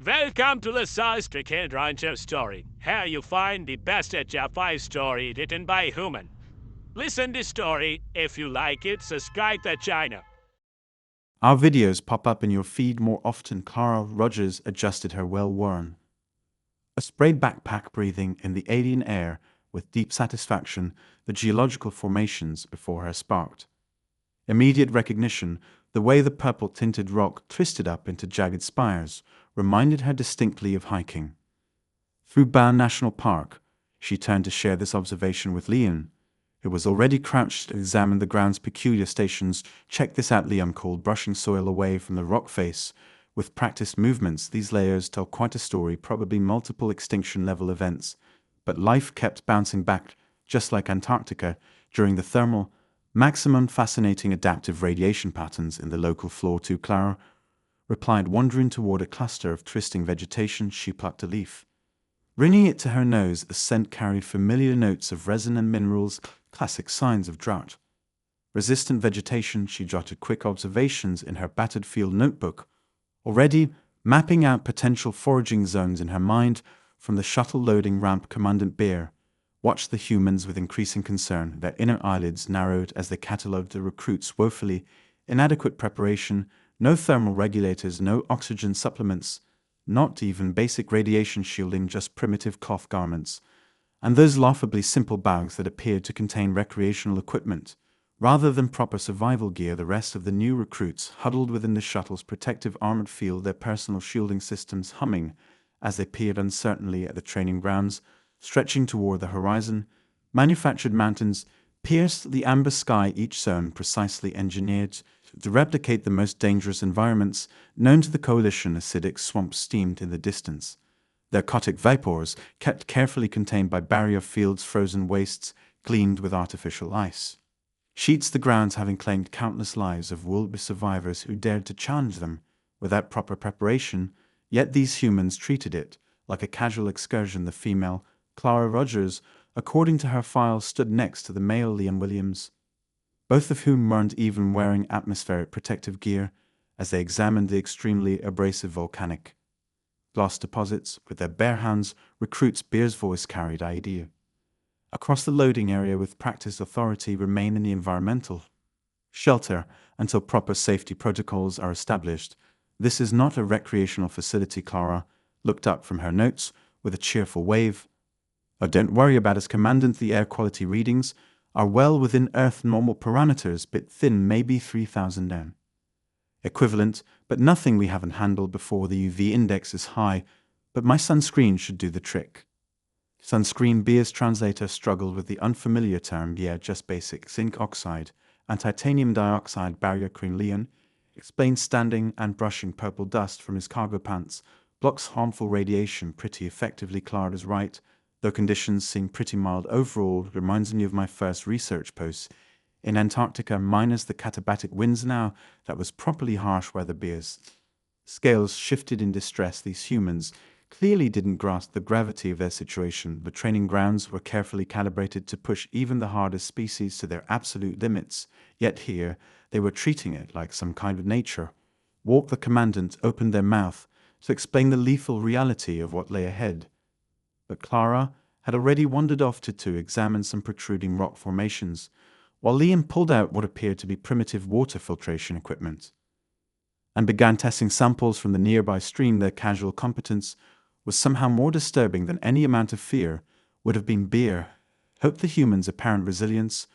Welcome to the Sci-Fi story. Here you find the best HFY story written by human. Listen the story. If you like it, subscribe the channel. Our videos pop up in your feed more often. Clara Rogers adjusted her well-worn, a sprayed backpack, breathing in the alien air with deep satisfaction. The geological formations before her sparked immediate recognition. The way the purple-tinted rock twisted up into jagged spires reminded her distinctly of hiking through Banff National Park. She turned to share this observation with Leon, who was already crouched to examine the ground's peculiar stations. "Check this out," Leon called, brushing soil away from the rock face. With practiced movements, these layers tell quite a story, probably multiple extinction-level events. But life kept bouncing back, just like Antarctica, during the thermal maximum. Fascinating adaptive radiation patterns in the local floor too, Clara replied, wandering toward a cluster of twisting vegetation. She plucked a leaf, bringing it to her nose. The scent carried familiar notes of resin and minerals, classic signs of drought resistant vegetation. She jotted quick observations in her battered field notebook, already mapping out potential foraging zones in her mind. From the shuttle loading ramp, Commandant Bear watched the humans with increasing concern. Their inner eyelids narrowed as they catalogued the recruits' woefully inadequate preparation. No thermal regulators, no oxygen supplements, not even basic radiation shielding, just primitive cloth garments, and those laughably simple bags that appeared to contain recreational equipment rather than proper survival gear. The rest of the new recruits huddled within the shuttle's protective armored field, their personal shielding systems humming as they peered uncertainly at the training grounds stretching toward the horizon. Manufactured mountains pierced the amber sky, each zone precisely engineered to replicate the most dangerous environments known to the coalition. Acidic swamps steamed in the distance, their caustic vapors kept carefully contained by barrier fields. Frozen wastes gleamed with artificial ice sheets, the grounds having claimed countless lives of wildebeest survivors who dared to challenge them without proper preparation. Yet these humans treated it like a casual excursion. The female, Clara Rogers, according to her file, stood next to the male, Liam Williams, both of whom weren't even wearing atmospheric protective gear as they examined the extremely abrasive volcanic glass deposits with their bare hands. Recruits Beer's voice carried idea across the loading area. With practiced authority, remain in the environmental shelter until proper safety protocols are established. This is not a recreational facility. Clara looked up from her notes with a cheerful wave. "Oh, don't worry about us, Commandant. The air quality readings are well within Earth normal parameters, bit thin, maybe 3,000 N equivalent, but nothing we haven't handled before. The UV index is high, but my sunscreen should do the trick." Sunscreen? Beer's translator struggled with the unfamiliar term. "Yeah, just basic zinc oxide and titanium dioxide barrier cream." Leon explained, standing and brushing purple dust from his cargo pants. "Blocks harmful radiation pretty effectively." Clara's right, though conditions seem pretty mild overall. "Reminds me of my first research post in Antarctica, minus the katabatic winds now. That was properly harsh weather." Beer's scales shifted in distress. These humans clearly didn't grasp the gravity of their situation. The training grounds were carefully calibrated to push even the hardest species to their absolute limits, yet here they were treating it like some kind of nature walk. The Commandant opened their mouth to explain the lethal reality of what lay ahead, but Clara had already wandered off to examine some protruding rock formations, while Liam pulled out what appeared to be primitive water filtration equipment and began testing samples from the nearby stream. Their casual competence was somehow more disturbing than any amount of fear would have been. Beer hoped the humans' apparent resilience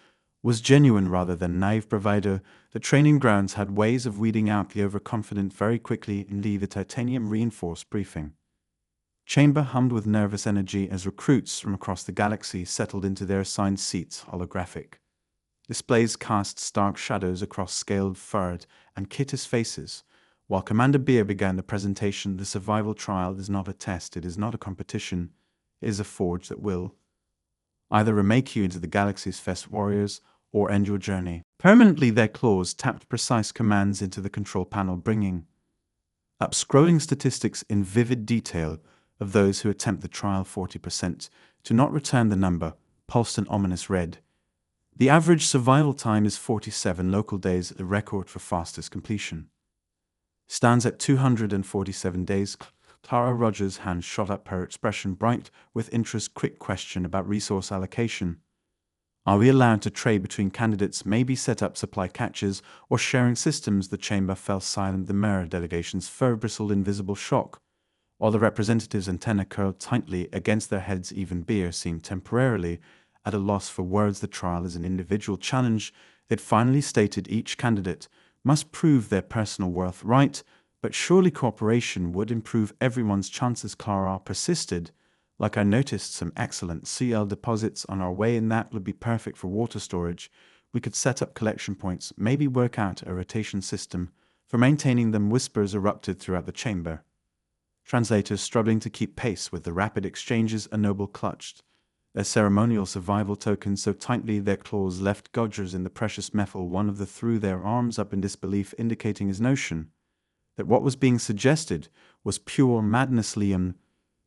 was genuine rather than naive bravado. The training grounds had ways of weeding out the overconfident very quickly. In the titanium-reinforced briefing chamber hummed with nervous energy as recruits from across the galaxy settled into their assigned seats. Holographic displays cast stark shadows across scaled, furred, and kittish faces, while Commander Beer began the presentation. "The survival trial is not a test, it is not a competition, it is a forge that will either remake you into the galaxy's best warriors or end your journey permanently." Their claws tapped precise commands into the control panel, bringing up scrolling statistics in vivid detail of those who attempt the trial. 40% to not return. The number pulsed an ominous red. The average survival time is 47 local days. The record for fastest completion stands at 247 days. Tara Rogers' hand shot up, her expression bright with interest. Quick question about resource allocation. Are we allowed to trade between candidates, maybe set up supply catches or sharing systems? The chamber fell silent. The mirror delegation's fur bristled in visible shock, while the representatives' antennae curled tightly against their heads. Even Beer seemed temporarily at a loss for words. The trial is an individual challenge. It finally stated each candidate must prove their personal worth, right? But surely cooperation would improve everyone's chances. Clara persisted. Like, I noticed some excellent CL deposits on our way, and that would be perfect for water storage. We could set up collection points, maybe work out a rotation system for maintaining them. Whispers erupted throughout the chamber, translators struggling to keep pace with the rapid exchanges. A noble clutched their ceremonial survival tokens so tightly their claws left gouges in the precious metal. One of them threw their arms up in disbelief, indicating his notion that what was being suggested was pure madness. Liam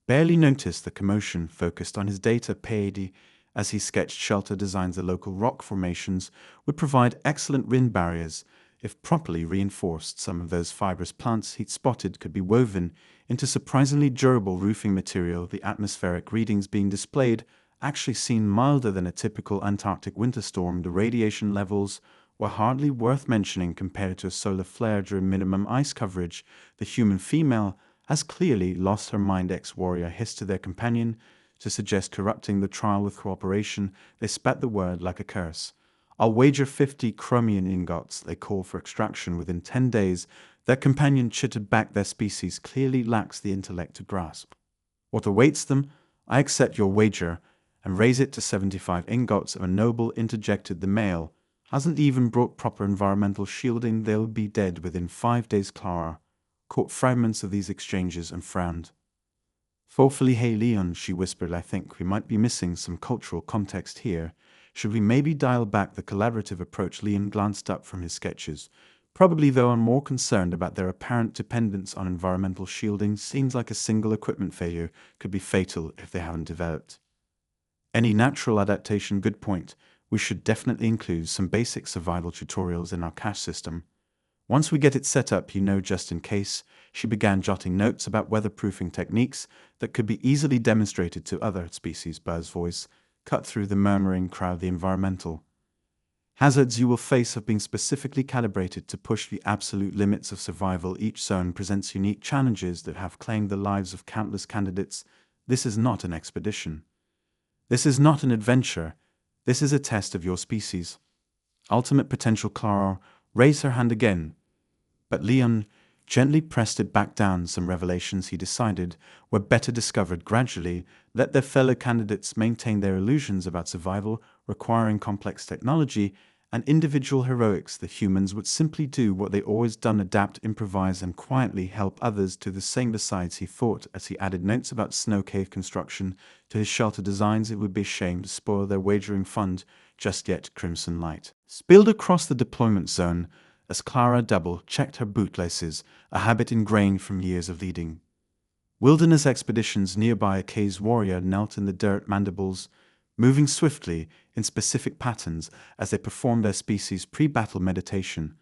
barely noticed the commotion, focused on his data pad as he sketched shelter designs. The local rock formations would provide excellent wind barriers if properly reinforced. Some of those fibrous plants he'd spotted could be woven into surprisingly durable roofing material. The atmospheric readings being displayed actually seemed milder than a typical Antarctic winter storm. The radiation levels were hardly worth mentioning compared to a solar flare during minimum ice coverage. The human female has clearly lost her mind. Ex-warrior hissed to their companion to suggest corrupting the trial with cooperation. They spat the word like a curse. I'll wager 50 chromium ingots they call for extraction within 10 days. Their companion chittered back. Their species clearly lacks the intellect to grasp what awaits them. I accept your wager and raise it to 75 ingots of a noble, interjected the male. Hasn't even brought proper environmental shielding. They'll be dead within 5 days. Clara caught fragments of these exchanges and frowned. Thoughtfully, hey Leon, she whispered, I think we might be missing some cultural context here. Should we maybe dial back the collaborative approach? Leon glanced up from his sketches. Probably, though I'm more concerned about their apparent dependence on environmental shielding. Seems like a single equipment failure could be fatal if they haven't developed any natural adaptation. Good point. We should definitely include some basic survival tutorials in our cache system. Once we get it set up, just in case. She began jotting notes about weatherproofing techniques that could be easily demonstrated to other species. Bird's voice cut through the murmuring crowd. The environmental hazards you will face have been specifically calibrated to push the absolute limits of survival. Each zone presents unique challenges that have claimed the lives of countless candidates. This is not an expedition. This is not an adventure. This is a test of your species' ultimate potential. Clara raised her hand again, but Leon gently pressed it back down. Some revelations, he decided, were better discovered gradually. Let their fellow candidates maintain their illusions about survival, requiring complex technology and individual heroics. The humans would simply do what they always done: adapt, improvise, and quietly help others to the same. Besides, he thought, as he added notes about snow cave construction to his shelter designs, it would be a shame to spoil their wagering fund just yet. Crimson light spilled across the deployment zone as Clara double-checked her bootlaces, a habit ingrained from years of leading wilderness expeditions. Nearby, a cave warrior knelt in the dirt, mandibles moving swiftly in specific patterns as they performed their species' pre-battle meditation.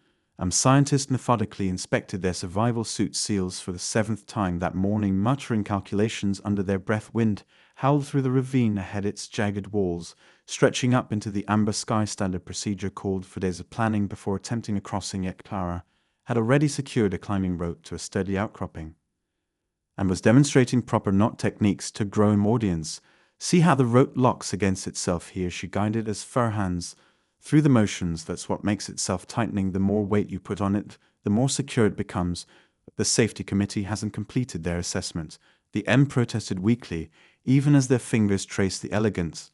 Scientists methodically inspected their survival suit seals for the 7th time that morning, muttering calculations under their breath. Wind howled through the ravine ahead, its jagged walls stretching up into the amber sky. Standard procedure called for days of planning before attempting a crossing, yet Clara had already secured a climbing rope to a sturdy outcropping and was demonstrating proper knot techniques to growing audience. See how the rope locks against itself here. She guided his fur hands through the motions. That's what makes it self-tightening. The more weight you put on it, the more secure it becomes. The safety committee hasn't completed their assessment. The M protested weakly, even as their fingers traced the elegant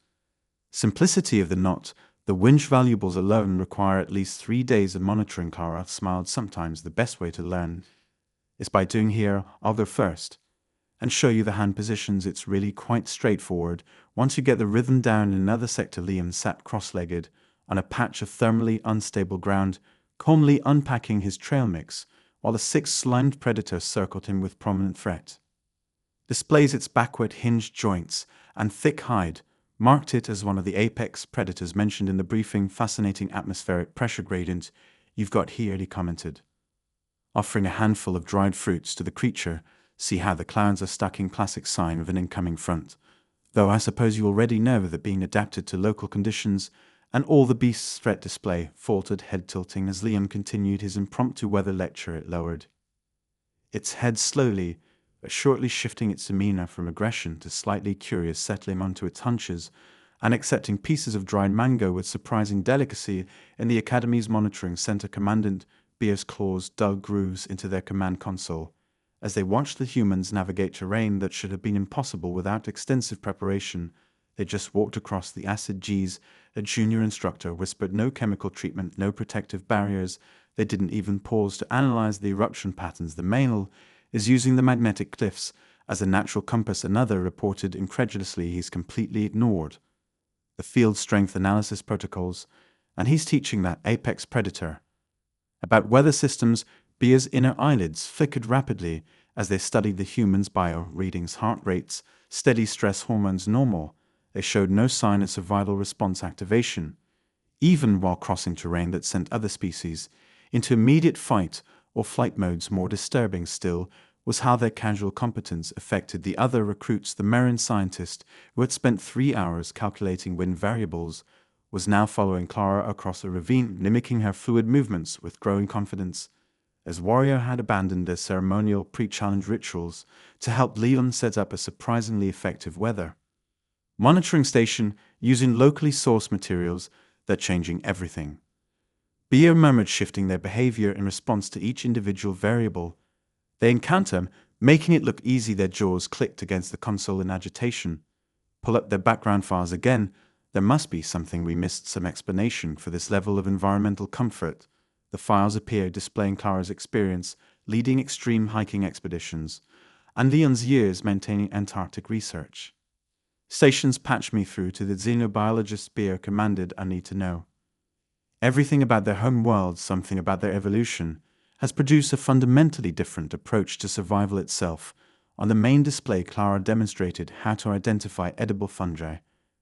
simplicity of the knot. The winch valuables alone require at least 3 days of monitoring. Clara smiled. Sometimes the best way to learn is by doing. Here, I'll go first and show you the hand positions. It's really quite straightforward. Once you get the rhythm down. In another sector, Liam sat cross-legged on a patch of thermally unstable ground, calmly unpacking his trail mix, while the 6 slimed predator circled him with prominent threat. Displays its backward hinged joints and thick hide marked it as one of the apex predators mentioned in the briefing. Fascinating atmospheric pressure gradient you've got here, he commented, offering a handful of dried fruits to the creature. See how the clouds are stacking, classic sign of an incoming front. Though I suppose you already know that being adapted to local conditions, and all the beast's threat display, faltered head tilting as Leon continued his impromptu weather lecture. It lowered its head slowly, but shortly, shifting its demeanor from aggression to slightly curious, settling onto its haunches, and accepting pieces of dried mango with surprising delicacy. In the Academy's monitoring center, Commandant Beer's claws dug grooves into their command console, as they watched the humans navigate terrain that should have been impossible without extensive preparation. They just walked across the acid. Geez, a junior instructor whispered. No chemical treatment, no protective barriers. They didn't even pause to analyze the eruption patterns. The male is using the magnetic cliffs as a natural compass, another reported incredulously. He's completely ignored the field strength analysis protocols, and he's teaching that apex predator about weather systems. Beer's inner eyelids flickered rapidly as they studied the humans' bio readings, heart rates, steady, stress hormones normal. They showed no sign of survival response activation, even while crossing terrain that sent other species into immediate fight or flight modes. More disturbing still was how their casual competence affected the other recruits. The marine scientist, who had spent 3 hours calculating wind variables, was now following Clara across a ravine, mimicking her fluid movements with growing confidence. As Warrior had abandoned their ceremonial pre-challenge rituals to help Leon set up a surprisingly effective weather monitoring station using locally sourced materials that changing everything. Beer murmured, shifting their behavior in response to each individual variable they encounter, making it look easy. Their jaws clicked against the console in agitation. Pull up their background files again. There must be something we missed, some explanation for this level of environmental comfort. The files appeared, displaying Clara's experience leading extreme hiking expeditions, and Leon's years maintaining Antarctic research. Stations patched me through to the xenobiologist Beer commanded. I need to know everything about their home world, something about their evolution, has produced a fundamentally different approach to survival itself. On the main display, Clara demonstrated how to identify edible fungi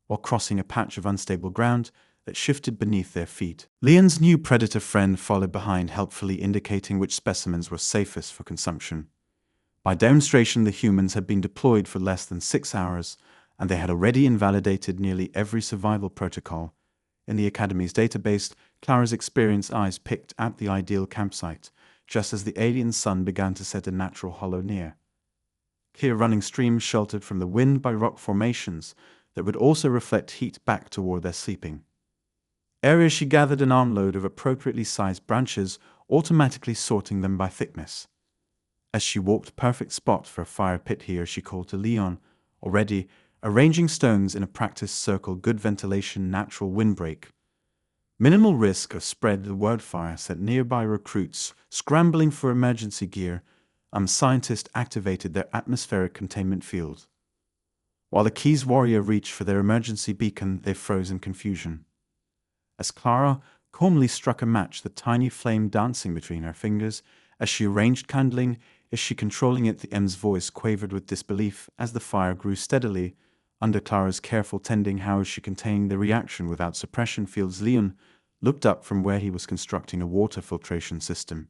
while crossing a patch of unstable ground that shifted beneath their feet. Leon's new predator friend followed behind, helpfully indicating which specimens were safest for consumption. By demonstration, the humans had been deployed for less than 6 hours, and they had already invalidated nearly every survival protocol. In the Academy's database, Clara's experienced eyes picked out the ideal campsite, just as the alien sun began to set a natural hollow near. Clear running streams sheltered from the wind by rock formations that would also reflect heat back toward their sleeping areas. She gathered an armload of appropriately sized branches, automatically sorting them by thickness. As she walked, perfect spot for a fire pit here, she called to Leon, already arranging stones in a practiced circle. Good ventilation, natural windbreak. Minimal risk of spread. The word fire set nearby recruits scrambling for emergency gear. Scientists activated their atmospheric containment field. While the Keys Warrior reached for their emergency beacon, they froze in confusion. As Clara calmly struck a match, the tiny flame dancing between her fingers as she arranged kindling. Is she controlling it? The M's voice quavered with disbelief as the fire grew steadily. Under Clara's careful tending, how is she containing the reaction without suppression fields? Leon looked up from where he was constructing a water filtration system.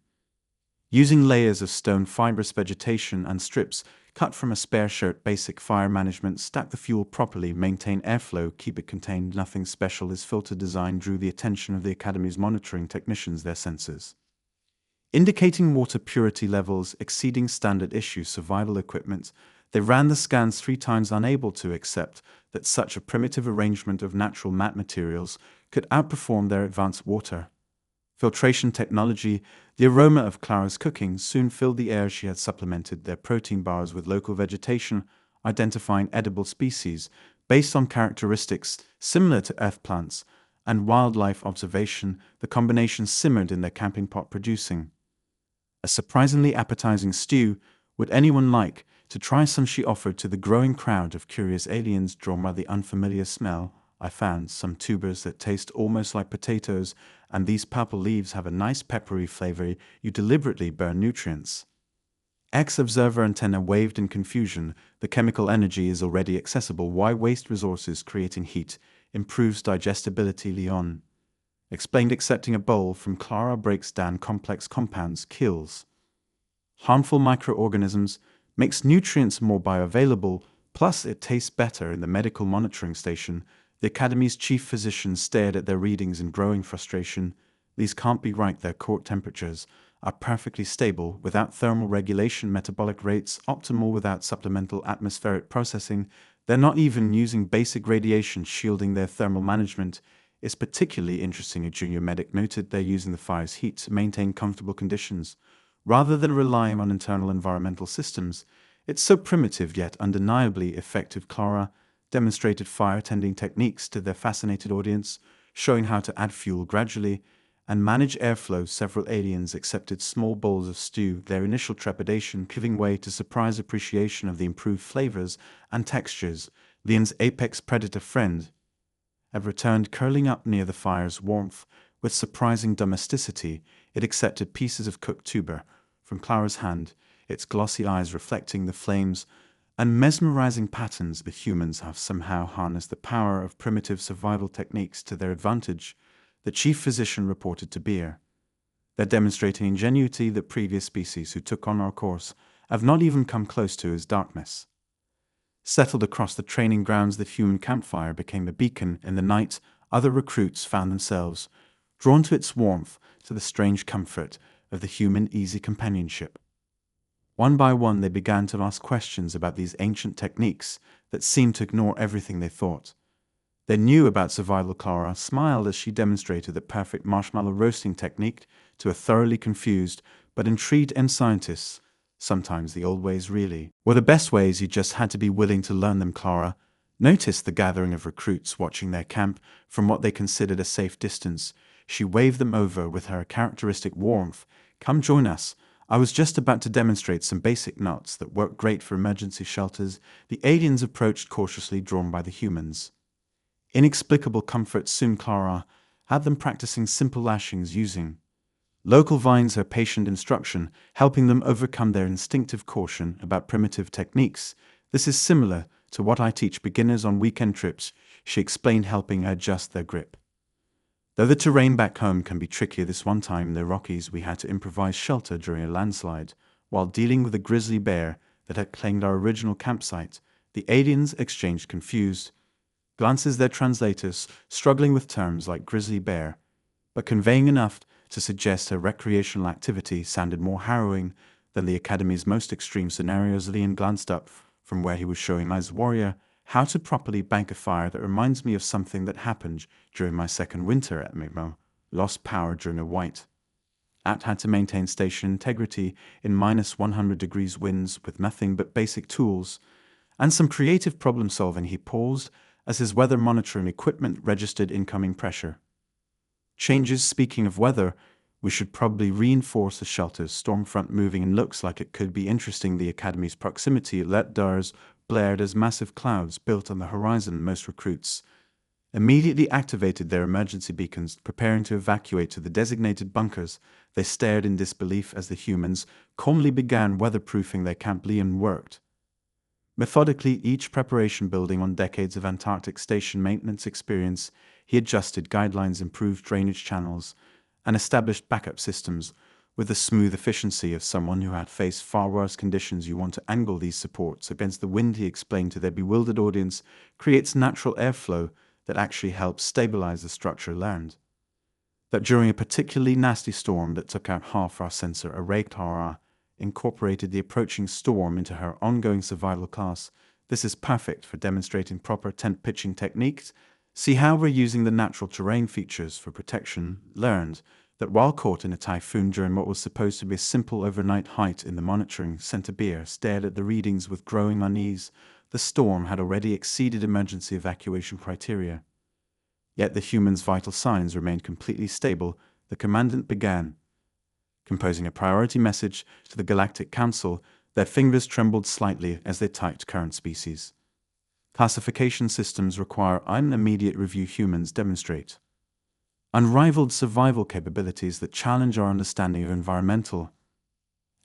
Using layers of stone, fibrous vegetation, and strips cut from a spare shirt, basic fire management, stack the fuel properly, maintain airflow, keep it contained. Nothing special. His filter design drew the attention of the Academy's monitoring technicians, their sensors indicating water purity levels exceeding standard issue survival equipment. They ran the scans 3 times, unable to accept that such a primitive arrangement of natural mat materials could outperform their advanced water filtration technology. The aroma of Clara's cooking soon filled the air. She had supplemented their protein bars with local vegetation, identifying edible species based on characteristics similar to earth plants, and wildlife observation. The combination simmered in their camping pot, producing a surprisingly appetizing stew. Would anyone like to try some? She offered to the growing crowd of curious aliens drawn by the unfamiliar smell. I found some tubers that taste almost like potatoes, and these purple leaves have a nice peppery flavor. You deliberately burn nutrients. Ex-observer antenna waved in confusion. The chemical energy is already accessible. Why waste resources creating heat? Improves digestibility. Leon explained, accepting a bowl from Clara breaks down complex compounds, kills harmful microorganisms. makes nutrients more bioavailable, plus it tastes better in the medical monitoring station. The Academy's chief physician stared at their readings in growing frustration. These can't be right. Their core temperatures are perfectly stable without thermal regulation, metabolic rates optimal without supplemental atmospheric processing. They're not even using basic radiation shielding. Their thermal management is particularly interesting. A junior medic noted they're using the fire's heat to maintain comfortable conditions, rather than relying on internal environmental systems. It's so primitive yet undeniably effective. Clara demonstrated fire-tending techniques to their fascinated audience, showing how to add fuel gradually and manage airflow. Several aliens accepted small bowls of stew, their initial trepidation giving way to surprise appreciation of the improved flavors and textures. Leon's apex predator friend had returned, curling up near the fire's warmth. With surprising domesticity, it accepted pieces of cooked tuber from Clara's hand, its glossy eyes reflecting the flames and mesmerizing patterns. The humans have somehow harnessed the power of primitive survival techniques to their advantage, the chief physician reported to Beer. They're demonstrating ingenuity that previous species who took on our course have not even come close to. As darkness settled across the training grounds, the human campfire became a beacon in the night. Other recruits found themselves drawn to its warmth, to the strange comfort of the human easy companionship. One by one they began to ask questions about these ancient techniques that seemed to ignore everything they thought they knew about survival. Clara smiled as she demonstrated the perfect marshmallow roasting technique to a thoroughly confused but intrigued end scientists. Sometimes the old ways really were the best ways. You just had to be willing to learn them. Clara noticed the gathering of recruits watching their camp from what they considered a safe distance. She waved them over with her characteristic warmth. Come join us. I was just about to demonstrate some basic nuts that work great for emergency shelters. The aliens approached cautiously, drawn by the humans' inexplicable comfort. Soon Clara had them practicing simple lashings using local vines. Her patient instruction helping them overcome their instinctive caution about primitive techniques. This is similar to what I teach beginners on weekend trips, she explained, helping adjust their grip. Though the terrain back home can be trickier, this one time in the Rockies we had to improvise shelter during a landslide while dealing with a grizzly bear that had claimed our original campsite. The aliens exchanged confused glances, their translators struggling with terms like grizzly bear, but conveying enough to suggest a recreational activity sounded more harrowing than the Academy's most extreme scenarios. Leon glanced up from where he was showing as warrior how to properly bank a fire. That reminds me of something that happened during my second winter at Mi'kmaq. Lost power during a white had to maintain station integrity in -100 winds with nothing but basic tools and some creative problem solving. He paused as his weather monitoring equipment registered incoming pressure changes. Speaking of weather, we should probably reinforce the shelters. Storm front moving and looks like it could be interesting. The Academy's proximity let doors blared as massive clouds built on the horizon. Most recruits immediately activated their emergency beacons, preparing to evacuate to the designated bunkers. They stared in disbelief as the humans calmly began weatherproofing their camp. Leon worked methodically, each preparation building on decades of Antarctic station maintenance experience. He adjusted guidelines, improved drainage channels, and established backup systems with the smooth efficiency of someone who had faced far worse conditions. You want to angle these supports against the wind, he explained to their bewildered audience, creates natural airflow that actually helps stabilize the structure. Learned that during a particularly nasty storm that took out half our sensor array, Clara incorporated the approaching storm into her ongoing survival class. This is perfect for demonstrating proper tent pitching techniques. See how we're using the natural terrain features for protection. Learned that while caught in a typhoon during what was supposed to be a simple overnight hike in the monitoring center, Beer stared at the readings with growing unease. The storm had already exceeded emergency evacuation criteria. Yet the humans' vital signs remained completely stable. The commandant began composing a priority message to the Galactic Council. Their fingers trembled slightly as they typed current species classification systems require an immediate review. Humans demonstrate unrivaled survival capabilities that challenge our understanding of environmental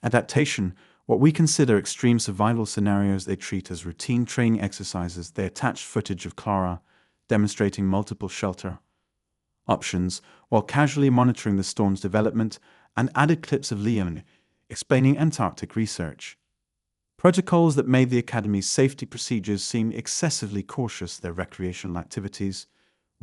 adaptation. What we consider extreme survival scenarios they treat as routine training exercises. They attached footage of Clara demonstrating multiple shelter options while casually monitoring the storm's development, and added clips of Leon explaining Antarctic research. Protocols that made the Academy's safety procedures seem excessively cautious. Their recreational activities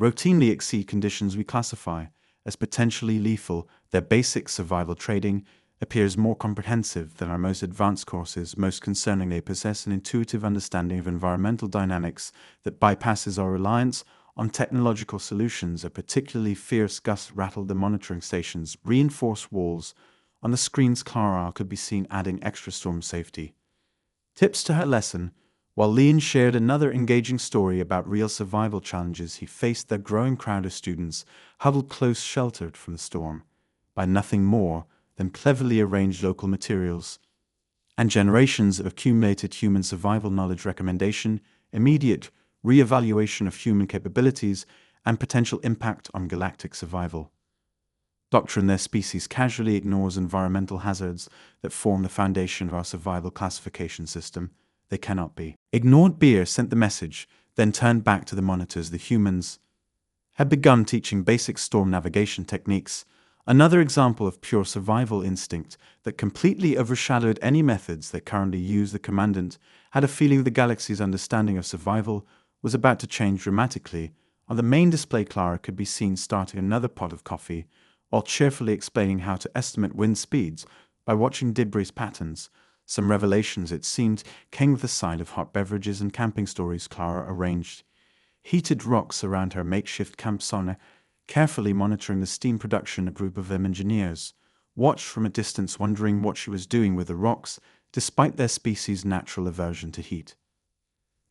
routinely exceed conditions we classify as potentially lethal. Their basic survival training appears more comprehensive than our most advanced courses. Most concerning, they possess an intuitive understanding of environmental dynamics that bypasses our reliance on technological solutions. A particularly fierce gust rattled the monitoring station's reinforced walls. On the screens, Clara could be seen adding extra storm safety tips to her lesson, while Leon shared another engaging story about real survival challenges he faced. The growing crowd of students huddled close, sheltered from the storm by nothing more than cleverly arranged local materials and generations of accumulated human survival knowledge. Recommendation: immediate re-evaluation of human capabilities and potential impact on galactic survival. Doctrine: their species casually ignores environmental hazards that form the foundation of our survival classification system. They cannot be ignored. Beer sent the message, then turned back to the monitors. The humans had begun teaching basic storm navigation techniques, another example of pure survival instinct that completely overshadowed any methods they currently use. The commandant had a feeling the galaxy's understanding of survival was about to change dramatically. On the main display, Clara could be seen starting another pot of coffee, while cheerfully explaining how to estimate wind speeds by watching debris patterns. Some revelations, it seemed, came with the side of hot beverages and camping stories. Clara arranged heated rocks around her makeshift camp sauna, carefully monitoring the steam production. A group of them engineers watched from a distance, wondering what she was doing with the rocks, despite their species' natural aversion to heat.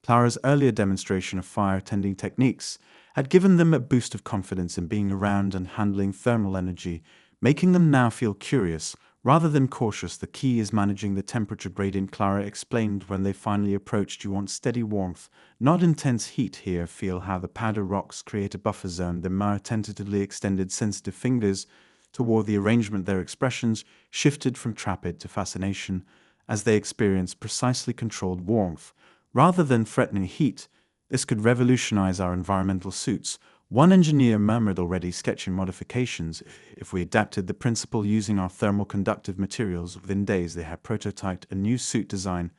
Clara's earlier demonstration of fire-tending techniques had given them a boost of confidence in being around and handling thermal energy, making them now feel curious rather than cautious. The key is managing the temperature gradient, Clara explained when they finally approached. You want steady warmth, not intense heat here. Feel how the powder rocks create a buffer zone. The Mara tentatively extended sensitive fingers toward the arrangement. Their expressions shifted from trepid to fascination as they experienced precisely controlled warmth rather than threatening heat. This could revolutionize our environmental suits. One engineer murmured, already sketching modifications. If we adapted the principle using our thermal conductive materials, within days they had prototyped a new suit design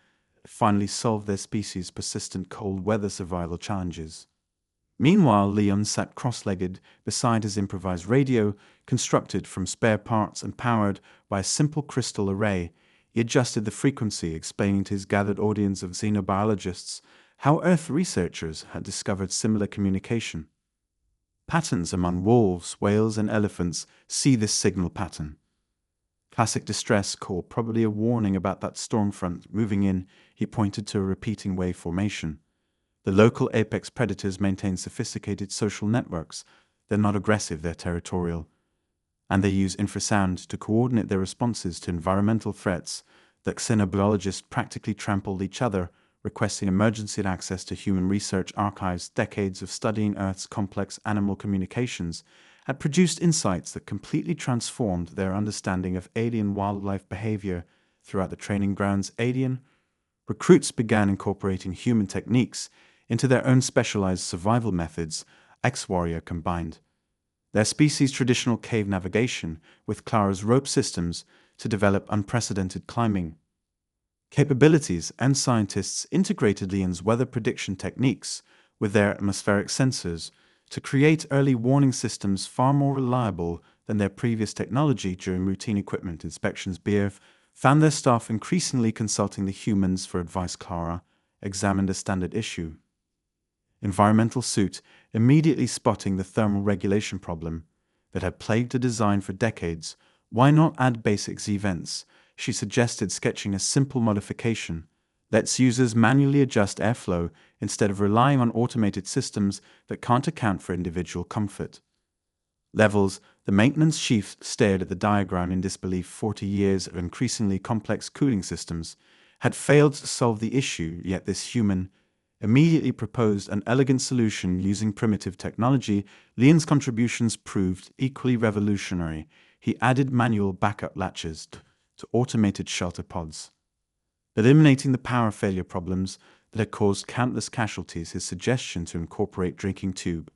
that finally solved their species' persistent cold weather survival challenges. Meanwhile, Leon sat cross-legged beside his improvised radio, constructed from spare parts and powered by a simple crystal array. He adjusted the frequency, explaining to his gathered audience of xenobiologists how Earth researchers had discovered similar communication patterns among wolves, whales, and elephants. See this signal pattern. Classic distress call, probably a warning about that storm front moving in. He pointed to a repeating wave formation. The local apex predators maintain sophisticated social networks. They're not aggressive, they're territorial. And they use infrasound to coordinate their responses to environmental threats. The xenobiologists practically trampled each other, requesting emergency access to human research archives. Decades of studying Earth's complex animal communications had produced insights that completely transformed their understanding of alien wildlife behavior. Throughout the training grounds, alien recruits began incorporating human techniques into their own specialized survival methods. Ex-warrior combined their species' traditional cave navigation with Clara's rope systems to develop unprecedented climbing capabilities, and scientists integrated Leon's weather prediction techniques with their atmospheric sensors to create early warning systems far more reliable than their previous technology. During routine equipment inspections, Beer found their staff increasingly consulting the humans for advice. Clara examined a standard issue environmental suit, immediately spotting the thermal regulation problem that had plagued the design for decades. Why not add basic events? She suggested, sketching a simple modification. Lets users manually adjust airflow instead of relying on automated systems that can't account for individual comfort levels. The maintenance chief stared at the diagram in disbelief. 40 years of increasingly complex cooling systems had failed to solve the issue, yet this human immediately proposed an elegant solution using primitive technology. Leon's contributions proved equally revolutionary. He added manual backup latches to automated shelter pods, eliminating the power failure problems that had caused countless casualties. His suggestion to incorporate drinking tube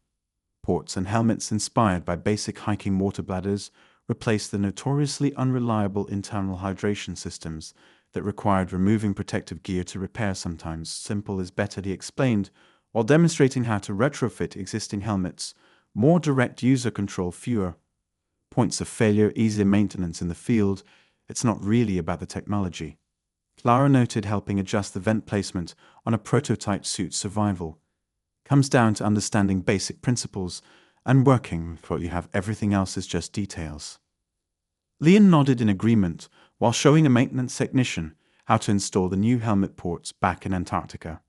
ports and helmets inspired by basic hiking water bladders replaced the notoriously unreliable internal hydration systems that required removing protective gear to repair. Sometimes simple is better, he explained, while demonstrating how to retrofit existing helmets. More direct user control, fewer points of failure, easier maintenance in the field. It's not really about the technology. Clara noted helping adjust the vent placement on a prototype suit. Survival comes down to understanding basic principles and working with what you have. Everything else is just details. Leon nodded in agreement while showing a maintenance technician how to install the new helmet ports back in Antarctica.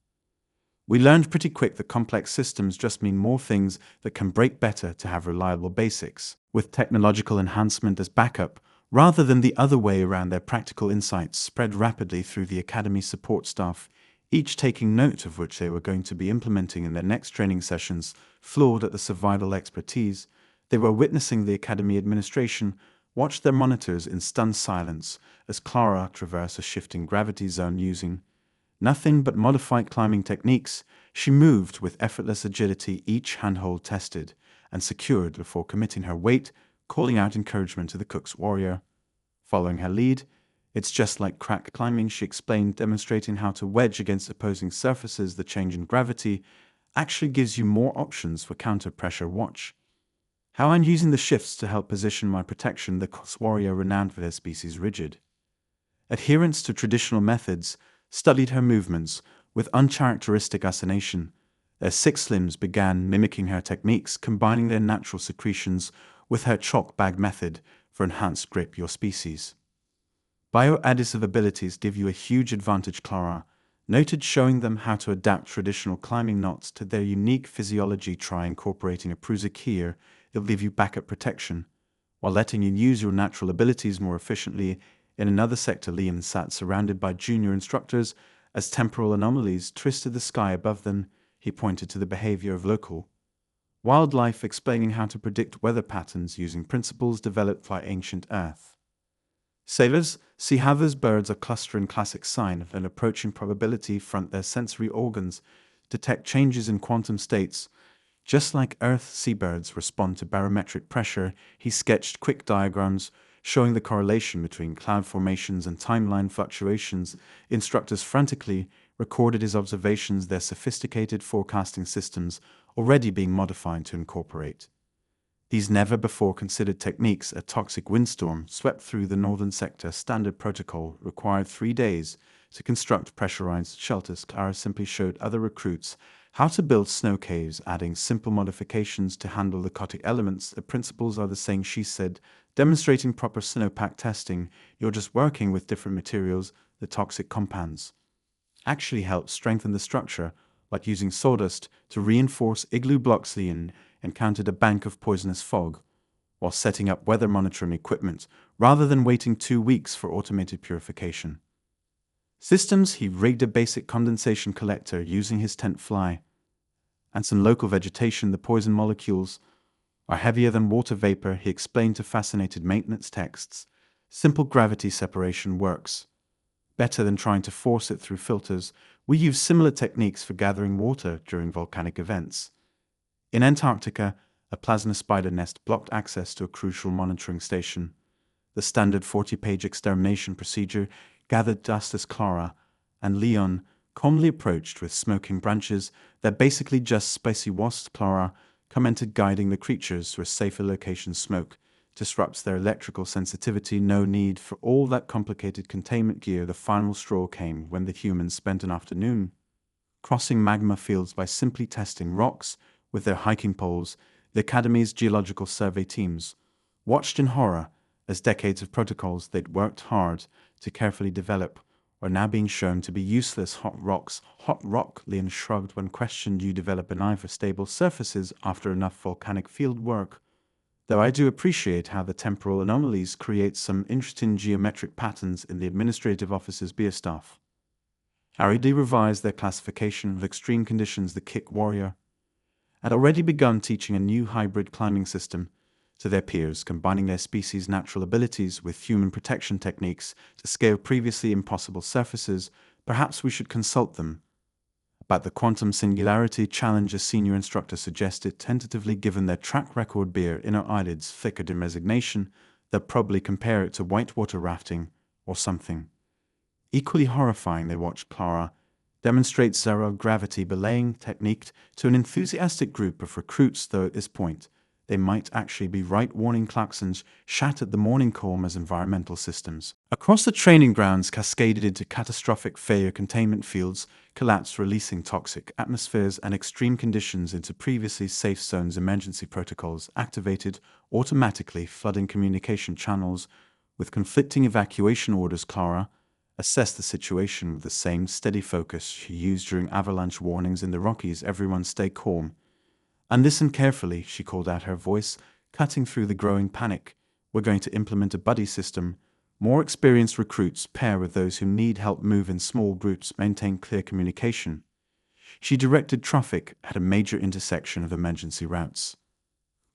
We learned pretty quick that complex systems just mean more things that can break better to have reliable basics, with technological enhancement as backup, rather than the other way around. Their practical insights spread rapidly through the Academy support staff, each taking note of which they were going to be implementing in their next training sessions. Floored at the survival expertise, they were witnessing the Academy administration watch their monitors in stunned silence as Clara traversed a shifting gravity zone using nothing but modified climbing techniques. She moved with effortless agility, each handhold tested and secured before committing her weight, calling out encouragement to the cook's warrior. Following her lead, it's just like crack climbing, she explained, demonstrating how to wedge against opposing surfaces. The change in gravity actually gives you more options for counter-pressure. Watch how I'm using the shifts to help position my protection. The cook's warrior, renowned for their species' rigid adherence to traditional methods, studied her movements with uncharacteristic assonation. Their 6 limbs began mimicking her techniques, combining their natural secretions with her chalk bag method for enhanced grip. Your species' bioadhesive abilities give you a huge advantage, Clara noted, showing them how to adapt traditional climbing knots to their unique physiology. Try incorporating a Prusic here, it'll give you backup protection, while letting you use your natural abilities more efficiently. In another sector, Liam sat surrounded by junior instructors as temporal anomalies twisted the sky above them. He pointed to the behavior of local wildlife, explaining how to predict weather patterns using principles developed by ancient Earth. Sailors see how those birds are clustering, classic sign of an approaching probability front. Their sensory organs detect changes in quantum states. Just like Earth, seabirds respond to barometric pressure. He sketched quick diagrams showing the correlation between cloud formations and timeline fluctuations. Instructors frantically recorded his observations, their sophisticated forecasting systems already being modified to incorporate these never-before-considered techniques. A toxic windstorm swept through the northern sector. Standard protocol required 3 days to construct pressurized shelters. Clara simply showed other recruits how to build snow caves, adding simple modifications to handle the chaotic elements. The principles are the same, she said, demonstrating proper snowpack testing. You're just working with different materials. The toxic compounds actually help strengthen the structure, like using sawdust to reinforce igloo blocks. Leon encountered a bank of poisonous fog while setting up weather monitoring equipment rather than waiting 2 weeks for automated purification systems. He rigged a basic condensation collector using his tent fly and some local vegetation. The poison molecules are heavier than water vapor, he explained to fascinated maintenance texts. Simple gravity separation works better than trying to force it through filters. We use similar techniques for gathering water during volcanic events. In Antarctica, a plasma spider nest blocked access to a crucial monitoring station. The standard 40-page extermination procedure gathered dust as Clara and Leon calmly approached with smoking branches. They're basically just spicy wasps, Clara commented, guiding the creatures to a safer location. Smoke disrupts their electrical sensitivity. No need for all that complicated containment gear. The final straw came when the humans spent an afternoon crossing magma fields by simply testing rocks with their hiking poles. The Academy's geological survey teams watched in horror as decades of protocols they'd worked hard to carefully develop are now being shown to be useless. Hot rock, Leon shrugged when questioned. You develop an eye for stable surfaces after enough volcanic field work. Though I do appreciate how the temporal anomalies create some interesting geometric patterns in the administrative office's beer staff. Hurriedly revised their classification of extreme conditions. The kick warrior had already begun teaching a new hybrid climbing system to their peers, combining their species' natural abilities with human protection techniques to scale previously impossible surfaces. Perhaps we should consult them about the quantum singularity challenge, a senior instructor suggested tentatively. Given their track record, beer inner eyelids flickered in resignation. They'll probably compare it to whitewater rafting or something. Equally horrifying, they watched Clara demonstrate zero-gravity belaying technique to an enthusiastic group of recruits, though at this point, they might actually be right. Warning klaxons shattered the morning calm as environmental systems across the training grounds cascaded into catastrophic failure. Containment fields collapsed, releasing toxic atmospheres and extreme conditions into previously safe zones. Emergency protocols activated automatically, flooding communication channels with conflicting evacuation orders. Clara assessed the situation with the same steady focus she used during avalanche warnings in the Rockies. Everyone stay calm and listen carefully, she called out, her voice cutting through the growing panic. We're going to implement a buddy system. More experienced recruits pair with those who need help, move in small groups, maintain clear communication. She directed traffic at a major intersection of emergency routes,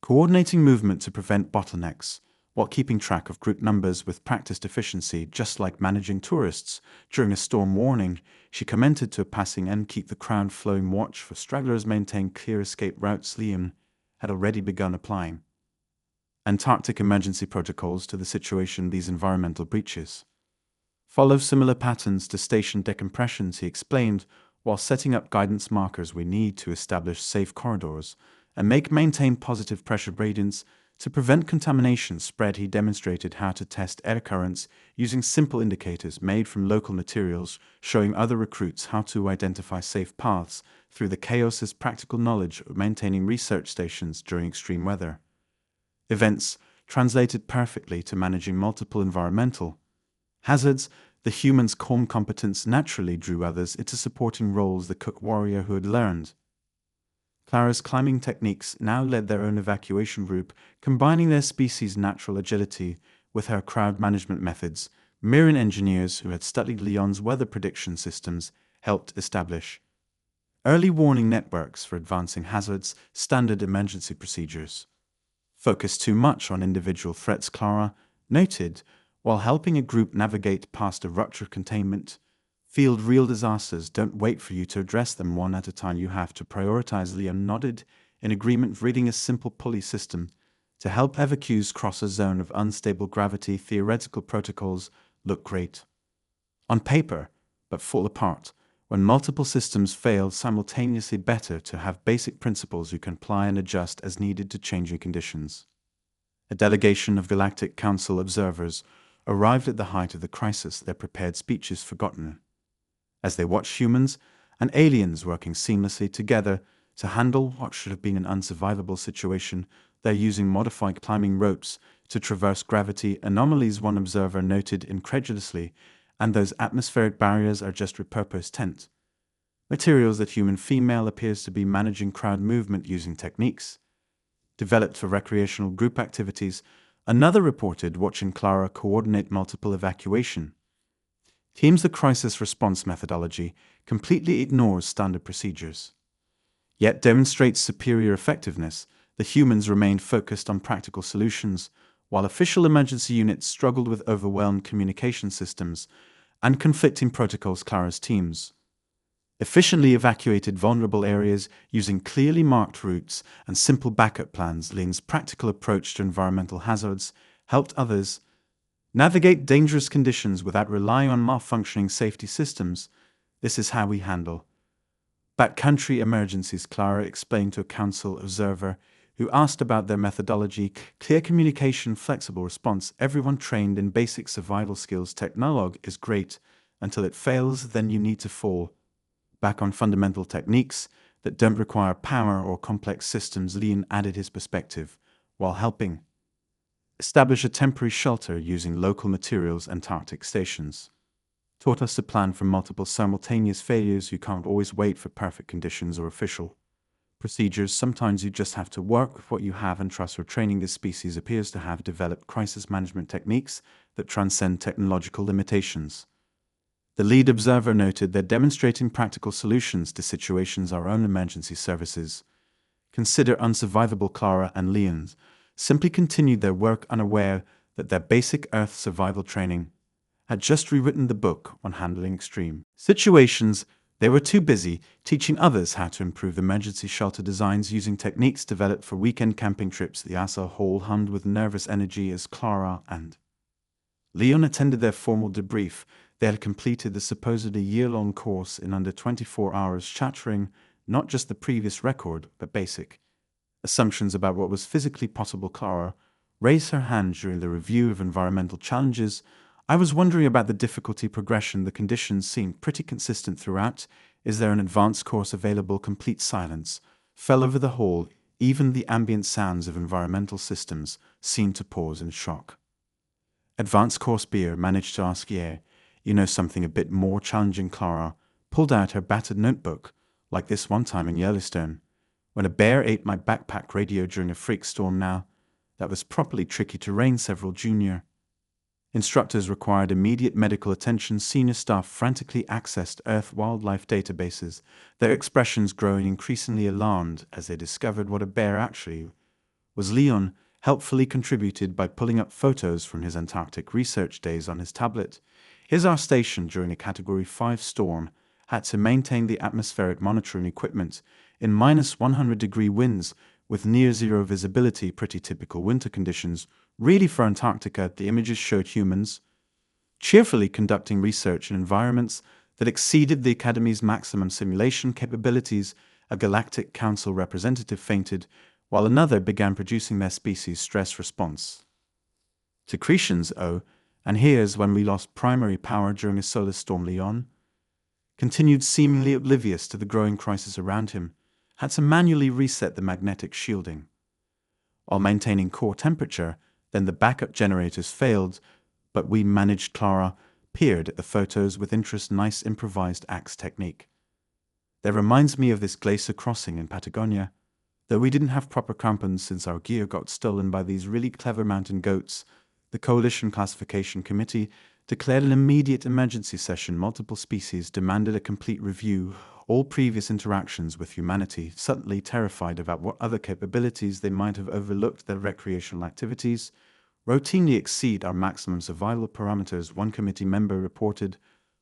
coordinating movement to prevent bottlenecks, while keeping track of group numbers with practiced efficiency. Just like managing tourists during a storm. Warning, she commented to a passing and keep the crowd flowing, watch for stragglers, maintain clear escape routes. Leon had already begun applying Antarctic emergency protocols to the situation. These environmental breaches follow similar patterns to station decompressions, he explained, while setting up guidance markers. We need to establish safe corridors and maintain positive pressure gradients to prevent contamination spread. He demonstrated how to test air currents using simple indicators made from local materials, showing other recruits how to identify safe paths through the chaos's practical knowledge of maintaining research stations during extreme weather events. Translated perfectly to managing multiple environmental hazards, the human's calm competence naturally drew others into supporting roles. The cook warrior who had learned Clara's climbing techniques now led their own evacuation group, combining their species' natural agility with her crowd management methods. Marine engineers who had studied Leon's weather prediction systems helped establish early warning networks for advancing hazards. Standard emergency procedures focused too much on individual threats, Clara noted, while helping a group navigate past a rupture. Containment field real disasters don't wait for you to address them one at a time. You have to prioritize. Leon nodded in agreement, reading a simple pulley system to help evacuees cross a zone of unstable gravity. Theoretical protocols look great on paper, but fall apart when multiple systems fail simultaneously. Better to have basic principles you can apply and adjust as needed to changing conditions. A delegation of Galactic Council observers arrived at the height of the crisis, their prepared speeches forgotten, as they watched humans and aliens working seamlessly together to handle what should have been an unsurvivable situation. They're using modified climbing ropes to traverse gravity anomalies, one observer noted incredulously, and those atmospheric barriers are just repurposed tent materials. That human female appears to be managing crowd movement using techniques developed for recreational group activities. Another reported watching Clara coordinate multiple evacuation teams. The crisis response methodology completely ignores standard procedures, yet demonstrates superior effectiveness. The humans remained focused on practical solutions, while official emergency units struggled with overwhelmed communication systems and conflicting protocols. Clara's teams efficiently evacuated vulnerable areas using clearly marked routes and simple backup plans. Leon's practical approach to environmental hazards helped others navigate dangerous conditions without relying on malfunctioning safety systems. This is how we handle backcountry emergencies, Clara explained to a council observer who asked about their methodology. Clear communication, flexible response, everyone trained in basic survival skills. Technology is great until it fails, then you need to fall back on fundamental techniques that don't require power or complex systems. Leon added his perspective while helping establish a temporary shelter using local materials. Antarctic stations taught us to plan for multiple simultaneous failures. You can't always wait for perfect conditions or official procedures. Sometimes you just have to work with what you have and trust your training. This species appears to have developed crisis management techniques that transcend technological limitations. The lead observer noted they're demonstrating practical solutions to situations our own emergency services consider unsurvivable. Clara and Leon simply continued their work, unaware that their basic Earth survival training had just rewritten the book on handling extreme situations. They were too busy teaching others how to improve emergency shelter designs using techniques developed for weekend camping trips. The Asa Hall hummed with nervous energy as Clara and Leon attended their formal debrief. They had completed the supposedly year-long course in under 24 hours, shattering not just the previous record, but basic assumptions about what was physically possible. Clara raised her hand during the review of environmental challenges. I was wondering about the difficulty progression. The conditions seemed pretty consistent throughout. Is there an advanced course available? Complete silence fell over the hall. Even the ambient sounds of environmental systems seemed to pause in shock. Advanced course beer managed to ask, yeah, you know something a bit more challenging. Clara pulled out her battered notebook, like this one time in Yellowstone, when a bear ate my backpack radio during a freak storm. Now, that was properly tricky terrain. Several junior instructors required immediate medical attention. Senior staff frantically accessed Earth wildlife databases, their expressions growing increasingly alarmed as they discovered what a bear actually was. Leon helpfully contributed by pulling up photos from his Antarctic research days on his tablet. Our station during a Category 5 storm had to maintain the atmospheric monitoring equipment in -100-degree winds with near-zero visibility. Pretty typical winter conditions, really, for Antarctica. The images showed humans cheerfully conducting research in environments that exceeded the Academy's maximum simulation capabilities. A Galactic Council representative fainted, while another began producing their species' stress response secretions. Oh, and here's when we lost primary power during a solar storm. Leon continued, seemingly oblivious to the growing crisis around him, had to manually reset the magnetic shielding while maintaining core temperature. Then the backup generators failed, but we managed. Clara peered at the photos with interest. Nice improvised axe technique. That reminds me of this glacier crossing in Patagonia. Though we didn't have proper crampons since our gear got stolen by these really clever mountain goats, the Coalition Classification Committee declared an immediate emergency session. Multiple species demanded a complete review. All previous interactions with humanity, suddenly terrified about what other capabilities they might have overlooked. Their recreational activities routinely exceed our maximum survival parameters, one committee member reported,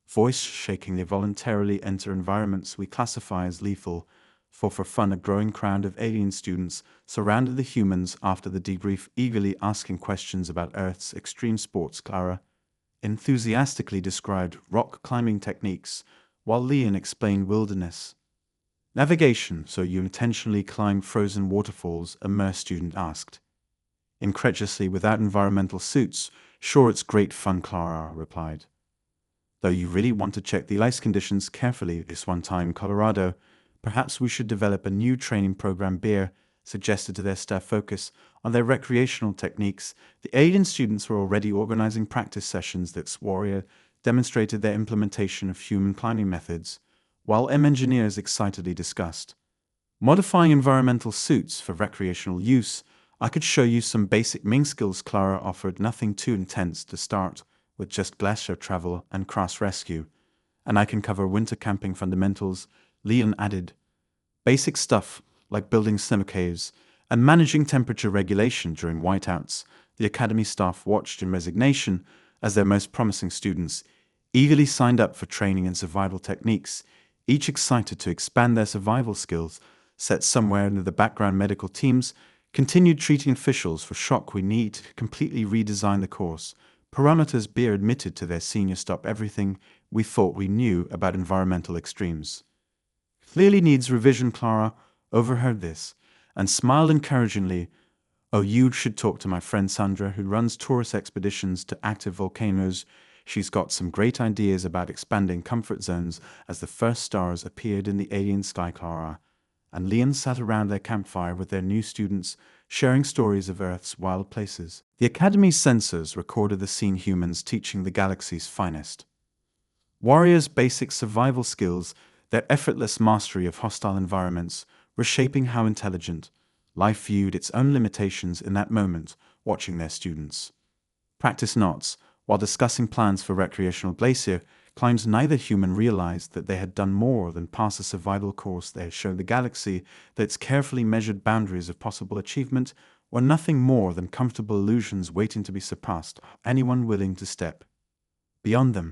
voice shaking. They voluntarily enter environments we classify as lethal for fun. A growing crowd of alien students surrounded the humans after the debrief, eagerly asking questions about Earth's extreme sports. Clara enthusiastically described rock climbing techniques, while Leon explained wilderness navigation. So you intentionally climb frozen waterfalls? A MER student asked incredulously. Without environmental suits? Sure, it's great fun, Clara replied. Though you really want to check the ice conditions carefully. This one time, Colorado. Perhaps we should develop a new training program. Beer suggested to their staff focus on their recreational techniques. The alien students were already organizing practice sessions that Warrior demonstrated their implementation of human climbing methods, while engineers excitedly discussed modifying environmental suits for recreational use. I could show you some basic Ming skills. Clara offered. Nothing too intense to start with, just glacier travel and cross rescue. And I can cover winter camping fundamentals, Leon added. Basic stuff like building snow caves and managing temperature regulation during whiteouts. The Academy staff watched in resignation as their most promising students eagerly signed up for training in survival techniques, each excited to expand their survival skills. Set somewhere in the background, medical teams continued treating officials for shock. We need to completely redesign the course. Parameters. Beer admitted to their senior. Stop everything we thought we knew about environmental extremes clearly needs revision. Clara overheard this and smiled encouragingly. Oh, you should talk to my friend Sandra, who runs tourist expeditions to active volcanoes. She's got some great ideas about expanding comfort zones. As the first stars appeared in the alien sky, Clara and Leon sat around their campfire with their new students, sharing stories of Earth's wild places. The Academy's sensors recorded the scene, humans teaching the galaxy's finest warriors basic survival skills. Their effortless mastery of hostile environments were shaping how intelligent life viewed its own limitations in that moment. Watching their students practice knots while discussing plans for recreational glacier climbs, neither human realized that they had done more than pass a survival course. They had shown the galaxy that its carefully measured boundaries of possible achievement were nothing more than comfortable illusions waiting to be surpassed. Anyone willing to step beyond them